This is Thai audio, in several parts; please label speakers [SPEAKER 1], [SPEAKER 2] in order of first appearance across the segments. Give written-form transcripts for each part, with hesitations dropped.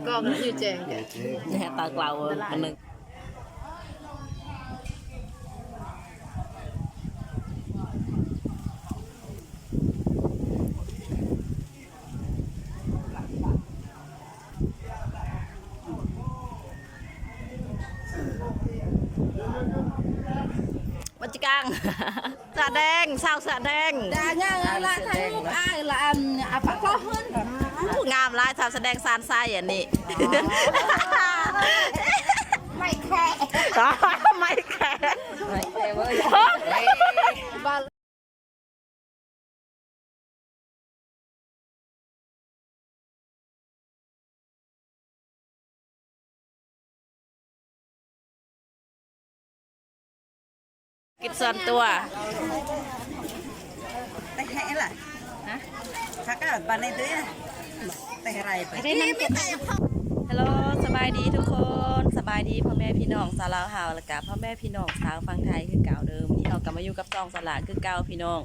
[SPEAKER 1] con nó như chèn kìa
[SPEAKER 2] Nè tao lầu mình đừng bắt chị căng xạ đen sao xạ đen
[SPEAKER 1] nha là thay lúc ai là phát lo hơn
[SPEAKER 2] ngามลายsaoแสดงซานไซอ่ะนี่
[SPEAKER 1] ไม่แค่
[SPEAKER 2] ไม่แข็ง
[SPEAKER 1] เว้ยบ้า
[SPEAKER 2] กินส่วนตัว
[SPEAKER 1] แต่แห่ล่ะนะถ้าก็บ้านในตัวแต่อะไรไปที่ไม่แต่
[SPEAKER 2] ฮัลโหลสบายดีทุกคนสบายดีพ่อแม่พี่น้องสาวลาวหาวและกับพ่อแม่พี่น้องสาวฟังไทยคือเก่าเดิมที่เรากลับมาอยู่กับซองสลาคือเก่าพี่น้อง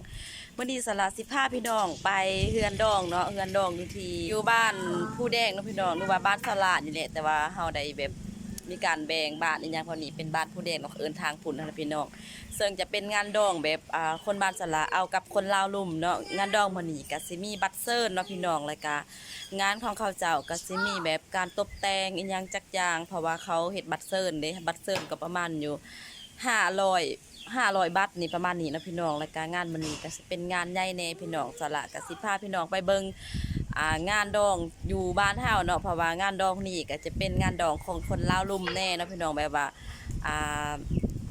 [SPEAKER 2] เมื่อดีสลา15พี่น้องไปเฮือนดองเนาะเฮือนดองอยู่บ้านผู้แดงเนาะพี่น้องหรือว่าบ้านสลาดนี่แหละแต่ว่าเฮาได้แบบมีการแบ่งบ้านอีกอย่างพอนี้เป็นบ้านผู้แดงเนาะเอิ้นทางพุ่นนะพี่น้องซึ่งจะเป็นงานดองแบบคนบ้านสลาเอากับคนลาวลุ่มเนาะงานดองพอนี้ก็สิมีบัตรเซิร์นเนาะพี่น้องแล้วก็งานของเขาเจ้าก็สิมีแบบการตกแต่งอีหยังจักอย่างเพราะว่าเขาเฮ็ดบัตรเซิร์นเด้บัตรเซิร์นก็ประมาณอยู่500บาทนี่ประมาณนี้นะพี่น้องแล้วก็งานมื้อนี้ก็สิเป็นงานใหญ่แน่พี่น้องสละก็สิพาพี่น้องไปเบิ่งงานดองอยู่บ้านเฮาเนาะเพราะว่างานดองนี่ก็จะเป็นงานดองของคนลาวลุ่มแน่เนาะพี่น้องแบบว่า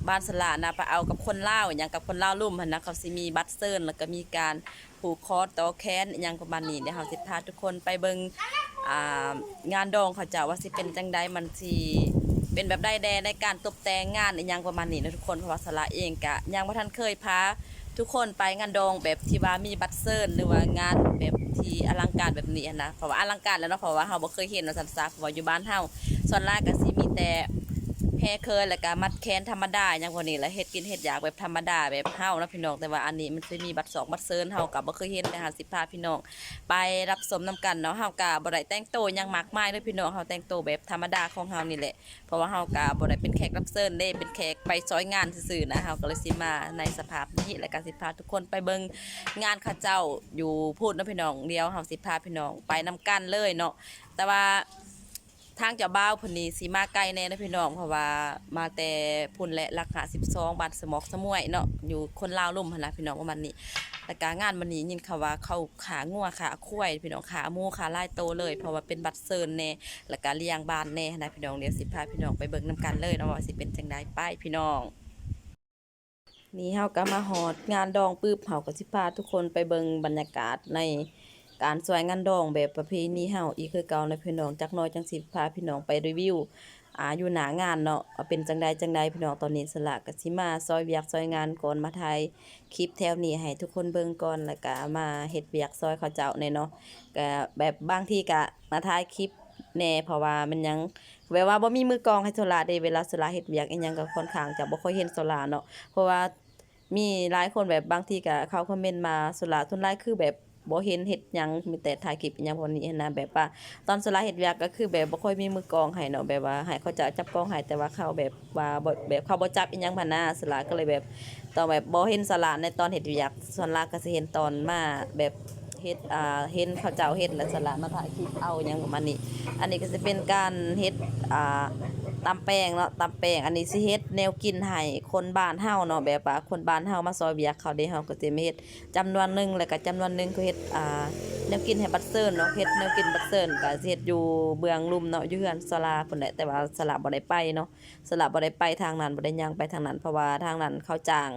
[SPEAKER 2] บ้านสลานะไปเอากับคนลาวอย่างกับคนลาวลุ่มหั่นนะเขาสิมีบัตรเซิร์นแล้วก็มีการผูกคอต่อแขนอย่างประมาณนี้เดี๋ยวเฮาสิพาทุกคนไปเบิ่งงานดองเขาเจ้าว่าสิเป็นจังใดมันสิเป็นแบบได้แดในการตกแต่งงานอย่างประมาณนี้นะทุกคนเพราะว่าสลาเองก็ยังบ่ทันเคยพาทุกคนไปงานดองแบบที่ว่ามีบัตรเซิร์นหรือว่างานแบบที่อลังการแบบนี้นะเพราะว่าอลังการแล้วเนาะเพราะว่าเฮาบ่เคยเห็นเนาะซั่นซะเพราะว่าอยู่บ้านเฮาส่วนหลายก็สิมีแต่แห่เคยแล้วก็มัดแขนธรรมดาอย่างพวกนี้แล้วเฮ็ดกินเฮ็ดอยากแบบธรรมดาแบบเฮานะพี่น้องแต่ว่าอันนี้มันสิมีบัตร2บัตรเซิร์นเฮาก็บ่เคยเห็นแต่หาสิพาพี่น้องไปรับชมนํกันเนาะเฮาก็บ่ได้แต่งโตหยังมากมายเด้อพี่น้องเฮาแต่งโตแบบธรรมดาของเฮานี่แหละเพราะว่าเฮาก็บ่ได้เป็นแขกรับเชิญเด้เป็นแขกไปซอยงานซื่อๆนะเฮาก็เลยสิมาในสภาพนี้แล้วก็สิพาทุกคนไปเบิ่งงานเขาเจ้าอยู่พูดเนาะพี่น้องเดียวเฮาสิพาพี่น้องไปนํกันเลยเนาะแต่ว่าทางเจ้าบ่าวพุ่นนี่สิมาไกลแน่นะพี่น้องเพราะว่ามาแต่พุ่นและราคา12บาทสมอกสมวยเนาะอยู่คนลาวลุ่มหั่นล่ะพี่น้องประมาณนี้แล้วก็งานวันนี้ยินเขาว่าเขาขางัวขาควายพี่น้องขาหมูขาลายโตเลยเพราะว่าเป็นบัตรเซิร์นแน่แล้วก็เลี้ยงบ้านแน่นะพี่น้องเดี๋ยวสิพาพี่น้องไปเบิ่งนํกันเลยเนาะว่าสิเป็นจังได๋ไปพี่น้องนี่เฮาก็มาฮอดงานดองปึ๊บเฮาก็สิพาทุกคนไปเบิ่งบรรยากาศในการสวยงานดองแบบประเพณีเฮาอีกคือเก่านะพี่น้องจักหน่อยจังสิพาพี่น้องไปรีวิวอยู่หน้างานเนาะว่าเป็นจังใดพี่น้องตอนนี้สละก็สิมาซอยเวียกซอยงานก่อนมาถ่ายคลิปแถวนี้ให้ทุกคนเบิ่งก่อนแล้วก็มาเฮ็ดเวียกซอยเขาเจ้าแน่เนาะก็แบบบางทีก็มาถ่ายคลิปแน่เพราะว่ามันยังแบบว่าบ่มีมือกลองให้โซลาเด้เวลาโซลาเฮ็ดเวียกอีหยังก็ค่อนข้างจะบ่ค่อยเห็นโซลาเนาะเพราะว่ามีหลายคนแบบบางทีก็เขาคอมเมนต์มาโซลาทุนหลายคือแบบบ่เห็นเฮ็ดหยังมีแต่ถ่ายคลิปอีหยังพวกนี้นะแบบว่าตอนสลาเฮ็ดเวียกก็คือแบบบ่ค่อยมีมือกลองให้เนาะแบบว่าให้เขาจะจับกลองให้แต่ว่าเขาแบบว่าบ่แบบเขาบ่จับอีหยังพันน่ะสลาก็เลยแบบตอนแบบบ่เห็นสลาในตอนเฮ็ดเวียกส่วนหลักก็สิเห็นตอนมาแบบเฮ็ดเห็นเขาเจ้าเฮ็ดแล้วสลามาถ่ายคลิปเอาหยังประมาณนี้อันนี้ก็สิเป็นการเฮ็ดตำแป้งเนาะตำแป้งอันนี้สิเฮ็ดแนวกินให้คนบ้านเฮาเนาะแบบว่าคนบ้านเฮามาซอยเวียกเขาเด้เฮาก็สิมาเฮ็ดจำนวนหนึงแล้วก็จำนวนหนึงก็เฮ็ดแนวกินให้บัดเซิร์นเนาะเฮ็ดแนวกินบัดเซิร์นก็สิเฮ็ดอยู่เบื้องลุ่มเนาะอยู่เฮือนศาลาพุ่นแหละแต่ว่าศาลาบ่ได้ไปเนาะศาลาบ่ได้ไปทางนั้นบ่ได้ย่างไปทางนั้นเพราะว่าทางนั้นเขาจ้าง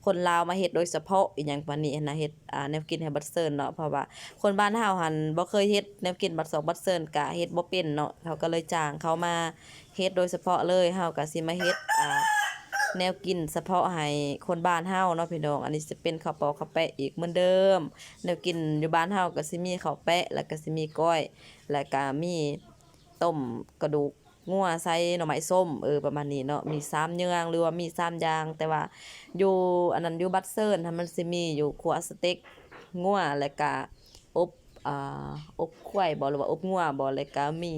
[SPEAKER 2] คนลาวมาเฮ็ดโดยเฉพาะอีหยังปานนี้นะเฮ็ดแนวกินให้บัดเซิร์นเนาะเพราะว่าคนบ้านเฮาหันบ่เคยเฮ็ดแนวกินบัด2บัดเซิร์นก็เฮ็ดบ่เป็นเนาะเขาก็เลยจ้างเขามาเฮ็ดโดยเฉพาะเลยเฮาก็สิมาเฮ็ดแนวกินเฉพาะให้คนบ้านเฮาเนาะพี่น้องอันนี้สิเป็นข้าวปอกข้าวแปะอีกเหมือนเดิมแนวกินอยู่บ้านเฮาก็สิมีข้าวแปะแล้วก็สิมีก้อยแล้วก็มีต้มกระดูกงัวใส่หน่อไม้ส้มประมาณนี้เนาะมี3เยืองหรือว่ามี3อย่างแต่ว่าอยู่อันนั้นอยู่บัดเซิร์นมันสิมีอยู่ขัวสเต็กงัวแล้วก็ อบอ่อบควายบ่หรือว่าอบงัวบ่แล้วก็มี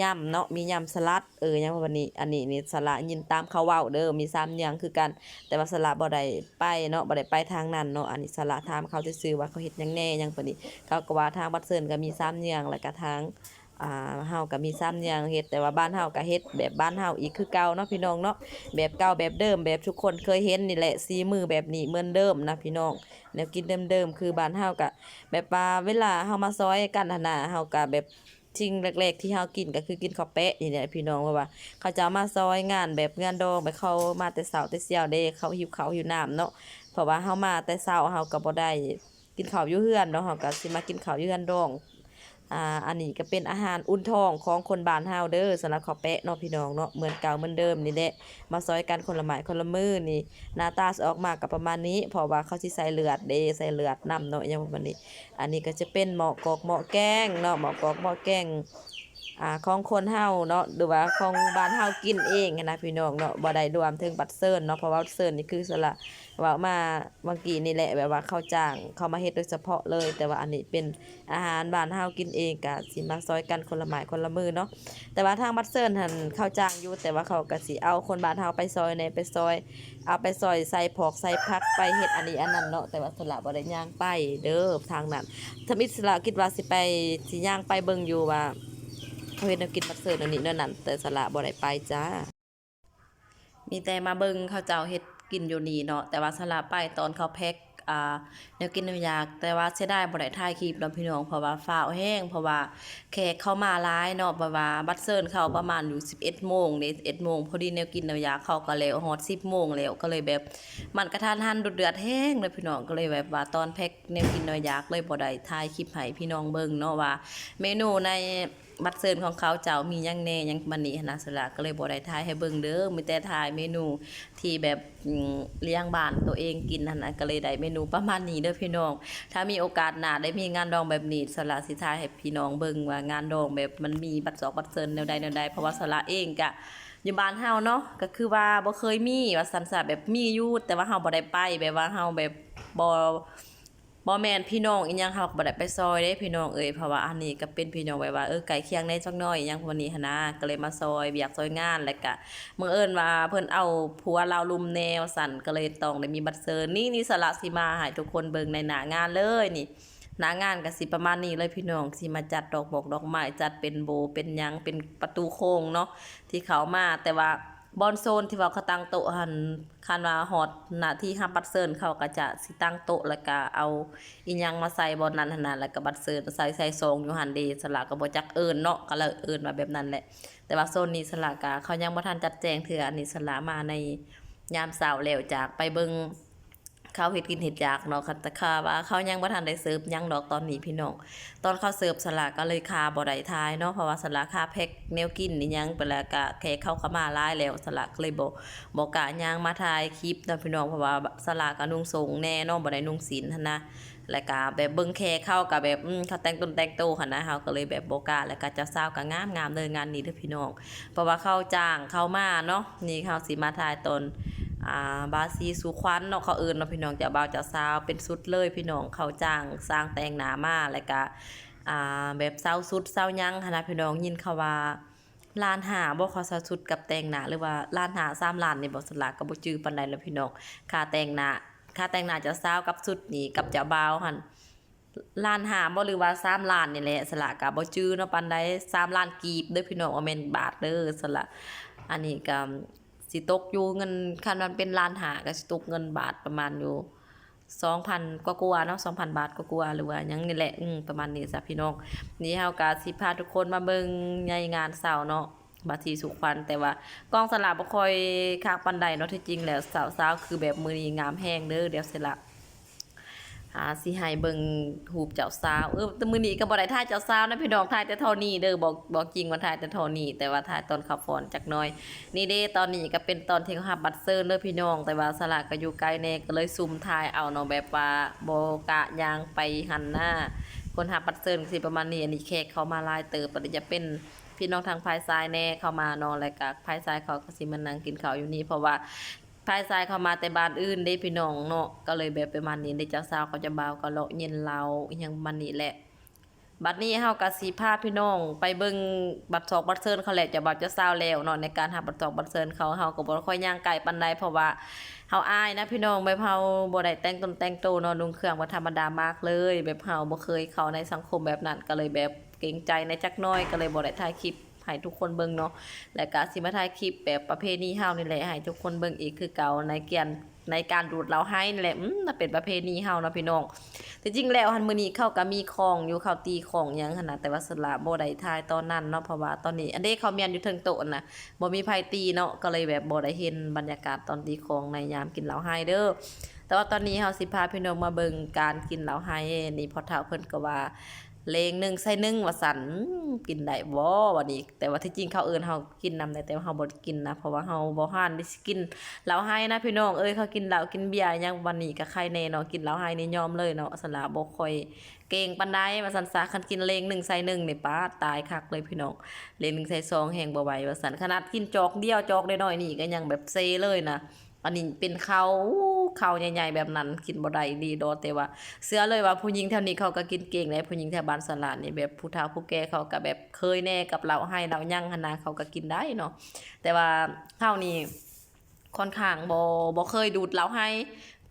[SPEAKER 2] ยำเนาะมียำสลัดยังวันนี้อันนี้นี่สละยินตามเขาเว้าเด้อมี3อย่างคือกันแต่ว่าสละบ่ได้ไปเนาะบ่ได้ไปทางนั้นเนาะอันนี้สละถามเขาซื่อๆว่าเขาเฮ็ดหยังแหน่หยังปานนี้เขาก็ว่าทางบัดเซินก็มี3อย่างแล้วก็ทางเฮาก็มี3อย่างเฮ็ดแต่ว่าบ้านเฮาก็เฮ็ดแบบบ้านเฮาอีกคือเก่าเนาะพี่น้องเนาะแบบเก่าแบบเดิมแบบทุกคนเคยเห็นนี่แหละสีมือแบบนี้เหมือนเดิมนะพี่น้องแนวกินเดิมๆคือบ้านเฮาก็แบบว่าเวลาเฮามาซอยกันหั่นน่ะเฮาก็แบบสิ่งแรกๆที่เฮากินก็คือกินข้าวแปะนี่แหละพี่น้องเพราะว่าเขาจะเอามาซอยงานแบบงานดองแบบเขามาแต่เช้าแต่เสี้ยวเด้เขาหิวข้าวหิวน้ำเนาะเพราะว่าเฮามาแต่เช้าเฮาก็บ่ได้กินข้าวอยู่เรือนเนาะเฮาก็สิมากินข้าวอยู่เรือนดอง อันนี้ก็เป็นอาหารอุ่นท้องของคนบ้านเฮาเด้อสำหรับข้าวแปะเนาะพี่น้องเนาะเหมือนเก่าเหมือนเดิมนี่แหละมาซอยกันคนละไม้คนละมือนี่หน้าตาสิออกมาก็ประมาณนี้เพราะว่าเขาสิใส่เลือดเด้ใส่เลือดนำเนาะอย่างประมาณนี้อันนี้ก็จะเป็นหม้อกอกหม้อแกงเนาะหม้อกอกหม้อแกงของคนเฮาเนาะหรือว่าของบ้านเฮากินเองหั้นนะพี่น้องเนาะบ่ได้รวมถึงบัตรเซิร์นเนาะเพราะว่าบัตรเซิร์นนี่คือสละว่ามาเมื่อกี้นี่แหละแบบว่าเขาจ้างเขามาเฮ็ดโดยเฉพาะเลยแต่ว่าอันนี้เป็นอาหารบ้านเฮากินเองก็สิมาซอยกันคนละไม้คนละมือเนาะแต่ว่าทางบัตรเซิร์นหั่นเขาจ้างอยู่แต่ว่าเขาก็สิเอาคนบ้านเฮาไปซอยในไปซอยเอาไปซอยใส่ผอกใส่ผักไปเฮ็ดอันนี้อันนั้นเนาะแต่ว่าสละบ่ได้ย่างไปเด้อทางนั้นถ้ามิสละคิดว่าสิย่างไปเบิ่งอยู่ว่าเขาเฮ็ดแนวกินบักเซิร์นอันนี้นั่นแต่สละบ่ได้ไปจ้ามีแต่มาเบิ่งเขาเจ้าเฮ็ดกินอยู่นี่เนาะแต่ว่าสละไปตอนเขาแพ็คแนวกินแนวอยากแต่ว่าเสียดายบ่ได้ถ่ายคลิปเนาะพี่น้องเพราะว่าฟ้าวแห้งเพราะว่าแขกเข้ามาหลายเนาะเพราะว่าบัดเซิร์นเข้าประมาณอยู่11โมงเด้11โมงพอดีแนวกินแนวอยากเข้าก็แล้วฮอด10โมงแล้วก็เลยแบบมันกระทันหันดุเดือดแห้งเลยพี่น้องก็เลยแบบว่าตอนแพ็คแนวกินแนวอยากเลยบ่ได้ถ่ายคลิปให้พี่น้องเบิ่งเนาะว่าเมนูในบัดเซิร์นของเขาเจ้ามีหยังแหน่หยังมันนี่นะสละก็เลยบ่ได้ถ่ายให้เบิ่งเด้อมีแต่ถ่ายเมนูที่แบบเลี้ยงบ้านตัวเองกินนั่นน่ะก็เลยได้เมนูประมาณนี้เด้อพี่น้องถ้ามีโอกาสหน้าได้มีงานดองแบบนี้สละสิถ่ายให้พี่น้องเบิ่งว่างานดองแบบมันมีบัดซอกบัดเซิร์นแนวใดเพราะว่าสละเองก็อยู่บ้านเฮาเนาะก็คือว่าบ่เคยมีว่าซั่นซะแบบมีอยู่แต่ว่าเฮาบ่ได้ไปแบบว่าเฮาแบบบ่แม่นพี่น้องอีหยังเฮาก็บ่ได้ไปซอยเด้พี่น้องเอ้ยเพราะว่าอันนี้ก็เป็นพี่น้องแบบว่าไกลเคียงในจักหน่อยอีหยังพวกนี้หันนะก็เลยมาซอยเวียกซอยงานแล้วก็บังเอิญว่าเพิ่นเอาผัวลาวลุมแนวสั่นก็เลยต้องได้มีบัตรเชิญนี่สละสิมาให้ทุกคนเบิ่งในหน้างานเลยนี่หน้างานก็สิประมาณนี้เลยพี่น้องสิมาจัดดอกบอกดอกไม้จัดเป็นโบเป็นหยังเป็นประตูโค้งเนาะที่เขามาแต่ว่าบอนโซนที่ว่าเขาตั้งโต๊ะหันคันว่าฮอดหน้าที่รับบัตรเชิญเขาก็จะสิตั้งโต๊ะแล้วก็เอาอีหยังมาใส่บอนนั้นหั่นน่ะแล้วก็บัตรเชิญใส่ซองอยู่หั่นเดสละก็บ่จักเอิ้นเนาะก็เลยเอิ้นว่าแบบนั้นแหละแต่ว่าโซนนี้สละก็เขายังบ่ทันจัดแจงเทื่ออันนี้สละมาในยามเช้าแล้วจากไปเบิ่งเขาเฮ็ดกินเฮ็ดอยากเนาะค่ะแต่ค่าว่าเขายังบ่ทันได้เสิร์ฟหยังดอกตอนนี้พี่น้องตอนเขาเสิร์ฟสละก็เลยค่าบ่ได้ทายเนาะเพราะว่าสละค่าแพ็คแนวกินนี่ยังไปแล้วก็แขกเข้ามาหลายแล้วสละก็เลยบ่กล้าย่างมาถ่ายคลิปเนาะพี่น้องเพราะว่าสละก็นุ่งทรงแน่เนาะบ่ได้นุ่งศีลหั่นนะแล้วก็แบบเบิ่งแขกเข้าก็แบบเขาแต่งตนแต่งโตหั่นนะเฮาก็เลยแบบบ่กล้าแล้วก็เจ้าสาวก็งามๆเลยงานนี้เด้อพี่น้องเพราะว่าเขาจ้างเข้ามาเนาะนี่เขาสิมาถ่ายตอนบาซีสุขวัญเนาะเขาเอิ้นเนาะพี่น้องเจ้าบ่าวเจ้าสาวเป็นสุดเลยพี่น้องเขาจ้างสร้างแต่งหน้ามาแล้วก็แบบเซาสุดเซาหยังหันนะพี่น้องยินเขาว่าล้านห้าบ่เขาเซาสุดกับแต่งหน้าหรือว่าล้านห้า3ล้านนี่บ่สลากก็บ่จื้อปานใดแล้วพี่น้องค่าแต่งหน้าเจ้าสาวกับสุดนี่กับเจ้าบ่าวหั่นล้านห้าบ่หรือว่า3ล้านนี่แหละสลากก็บ่จื้อเนาะปานใด3ล้านกีบเด้อพี่น้องว่าแม่นบาทเด้อสละอันนี้ก็สิตกอยู่เงินคันมันเป็นล้านห้าก็สิตกเงินบาทประมาณอยู่2,000กว่าๆเนาะ2,000 บาทกว่าๆหรือว่าหยังนี่แหละประมาณนี้จ้ะพี่น้องนี่เฮาก็สิพาทุกคนมาเบิ่งในงานเช้าเนาะบาทีสุขวัญแต่ว่ากองสลากบ่ค่อยคักปานใดเนาะที่จริงแล้วสาวๆคือแบบมื้อนี้งามแฮงเด้อเดี๋ยวสิละสิให้เบิ่งรูปเจ้าสาวแต่มื้อนี้ก็บ่ได้ถ่ายเจ้าสาวนะพี่น้องถ่ายแต่เท่านี้เด้อบอกจริงว่าถ่ายแต่เท่านี้แต่ว่าถ่ายตอนขับฝอนจักหน่อยนี่เด้ตอนนี้ก็เป็นตอนที่เขารับบัตรเซิร์นเด้อพี่น้องแต่ว่าสลากก็อยู่ไกลแน่ก็เลยซุ่มถ่ายเอาเนาะแบบว่าบ่กะย่างไปหันหน้าคนรับบัตรเซิร์นสิประมาณนี้อันนี้แขกเข้ามาหลายเติบปานจะเป็นพี่น้องทางภายซ้ายแน่เข้ามาเนาะแล้วก็ภายซ้ายเขาก็สิมานั่งกินข้าวอยู่นี่เพราะว่า ภายซ้ายเข้ามาแต่บ้านอื่นเด้พี่น้องเนาะก็เลยแบบประมาณนี้ได้เจ้าสาวเขาจะบ่าวก็เลาะเย็นเราอิหยังมันนี่แหละบัดนี้เฮาก็สิพาพี่น้องไปเบิ่งบัตรซอกบัตรเซิร์นเขาแหละจะบ่าวจะสาวแล้วเนาะในการหาบัตรซอกบัตรเซิร์นเขาเฮาก็บ่ค่อยย่างไกลปานใดเพราะว่าเฮาอายนะพี่น้องแบบเฮาบ่ได้แต่งตนแต่งโตวเนาะนุ่งเครื่องบ่ธรรมดามากเลยแบบเฮาบ่เคยเข้าในสังคมแบบนั้นก็เลยแบบเกรงใจในจักหน้อยก็เลยบ่ได้ถ่ายคลิปให้ทุกคนเบิ่งเนาะและก็สิมาถ่ายคลิปแบบประเพณีเฮานี่แหละให้ทุกคนเบิ่งอีกคือเก่าในการดูดเหล้าให้นี่แหละน่ะเป็นประเพณีเฮาเนาะพี่น้องแต่จริงแล้วหันมื้อนี้เขาก็มีของอยู่เขาตีของหยังหั่นน่ะแต่ว่าสละบ่ได้ถ่ายตอนนั้นเนาะเพราะว่าตอนนี้อันเด้เขาเมียนอยู่เทิงโต๊ะน่ะบ่มีไผตีเนาะก็เลยแบบบ่ได้เห็นบรรยากาศตอนตีของในยามกินเหล้าให้เด้อแต่ว่าตอนนี้เฮาสิพาพี่น้องมาเบิ่งการกินเหล้าให้นี่พ่อเฒ่าเพิ่นก็ว่า เลงหนึ่งใส่หนึ่งว่าสันกินได้บ่วันนี้แต่ว่าที่จริงเขาเอิ้นเฮากินนำได้แต่ว่าเฮาบ่ได้กินนะเพราะว่าเฮาบ่ฮั่นได้สิกินเหล้าไห้นะพี่น้องเอ้ยเขากินเหล้ากินเบียร์หยังวันนี้ก็ใครแน่เนาะกินเหล้าไห้นี่ยอมเลยเนาะสละบ่ค่อยเก่งปานใดว่าซั่นซะคันกินเลงหนึ่งใส่หนึ่งนี่ป๊าดตายคักเลยพี่น้องเลงหนึ่งใส่สองแฮงบ่ไหวว่าซั่นขนาดกินจอกเดียวจอกน้อยๆนี่ก็ยังแบบเซเลยนะอันนี้เป็นข้าวใหญ่ๆแบบนั้นกินบ่ได้ดีดอแต่ว่า เชื่อเลยว่าผู้หญิงแถวนี้เขาก็กินเก่งเลยผู้หญิงแถวบ้านสลาดนี่แบบผู้เฒ่าผู้แก่เขาก็แบบเคยแน่กับเราให้เรายั่งหันนะเขาก็กินได้เนาะแต่ว่าเฮานี่ค่อนข้างบ่เคยดูดเหล้าให้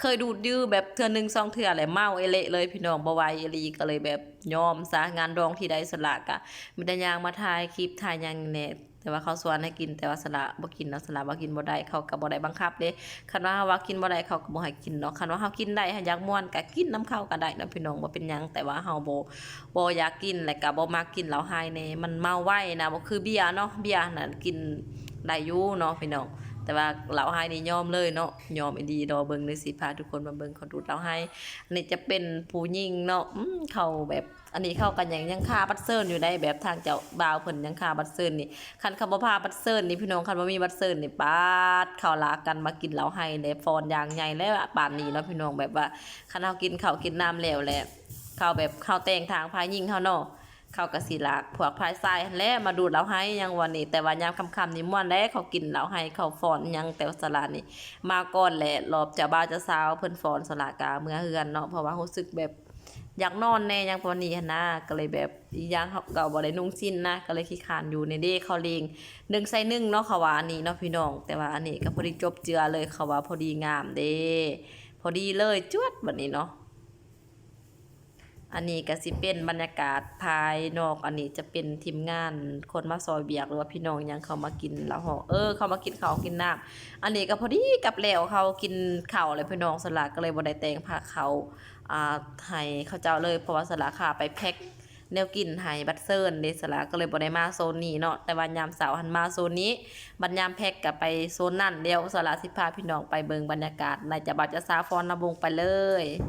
[SPEAKER 2] เคยดูดยื้อแบบเทื่อหนึงสองเทื่อแหละเมาเอเละเลยพี่น้องบ่ไหวอีหลีก็เลยแบบยอมซะงานดองที่ใดสละก็มีแต่ย่างมาถ่ายคลิปถ่ายหยังแหน่แต่ว่าเขาสอนให้กินแต่ว่าสละบ่กินเนาะสละบ่กินบ่ได้เขาก็บ่ได้บังคับเด้คันว่าว่ากินบ่ได้เขาก็บ่ให้กินเนาะคันว่าเฮากินได้อยากม่วนก็กินน้ำเขาก็ได้เนาะพี่น้องบ่เป็นหยังแต่ว่าเฮาบ่อยากกินและก็บ่มักกินเหล้าไห้แน่มันเมาไวนะบ่คือเบียร์เนาะเบียร์น่ะกินได้อยู่เนาะพี่น้องแต่ว่าเหล้าไห้นี่ยอมเลยเนาะยอมอีหลีดอเบิ่งเลยสิพาทุกคนมาเบิ่งเขาดูดเหล้าไห้อันนี้จะเป็นผู้หญิงเนาะเขาแบบอันนี้เข้ากันยังค่าบัตรเซิร์นอยู่ได้แบบทางเจ้าบ่าวเพิ่นยังค่าบัตรเซิร์นนี่คันเขาบ่พาบัตรเซิร์นนี่พี่น้องคันบ่มีบัตรเซิร์นนี่ปาดเข้าลากันมากินเหล้าไห้แหละฟอนอย่างใหญ่แล้วอะปานนี้เนาะพี่น้องแบบว่าคันเฮากินข้าวกินน้ำแล้วแหละข้าวแบบข้าวแต่งทางพายหญิงเฮาเนาะเขาก็สิลากพวกพายทรายหั่นแหละมาดูดเหล้าไห้ยังวันนี้แต่ว่ายามค่ำๆนี่ม่วนแลเขากินเหล้าไห้เขาฟ้อนหยังแต่ว่าสลานี่มาก่อนแหละรอบเจ้าบ่าวเจ้าสาวเพิ่นฟ้อนสลากาเมื่อเฮือนเนาะเพราะว่ารู้สึกแบบอยากนอนแน่ยังพอนี้หั่นนะก็เลยแบบอีหยังเขาก็บ่ได้นุ่งสิ้นนะก็เลยขี้คร้านอยู่ในเด้เขาเลง1ใส่1เนาะเขาว่าอันนี้เนาะพี่น้องแต่ว่าอันนี้ก็พอดีจบเจือเลยเขาว่าพอดีงามเด้พอดีเลยจวดบัดนี้เนาะ อันนี้ก็สิเป็นบรรยากาศภายนอกอันนี้จะเป็นทีมงานคนมาซอยเบียกหรือว่าพี่น้องยังเขามากินแล้วเหาะเขามากินข้าวกินน้ำอันนี้ก็พอดีกับแล้วเขากินข้าวเลยพี่น้องสละก็เลยบ่ได้แต่งผ้าเขาให้เขาเจ้าเลยเพราะว่าสละค่ะไปแพ็คแนวกินให้บัดเซิร์นเดสละก็เลยบ่ได้มาโซนนี้เนาะแต่วันยามเสาร์หันมาโซนนี้บัดยามแพ็คก็ไปโซนนั่นเดียวสละสิพาพี่น้องไปเบิ่งบรรยากาศในจะบัดจะซาฟอนระบงไปเลย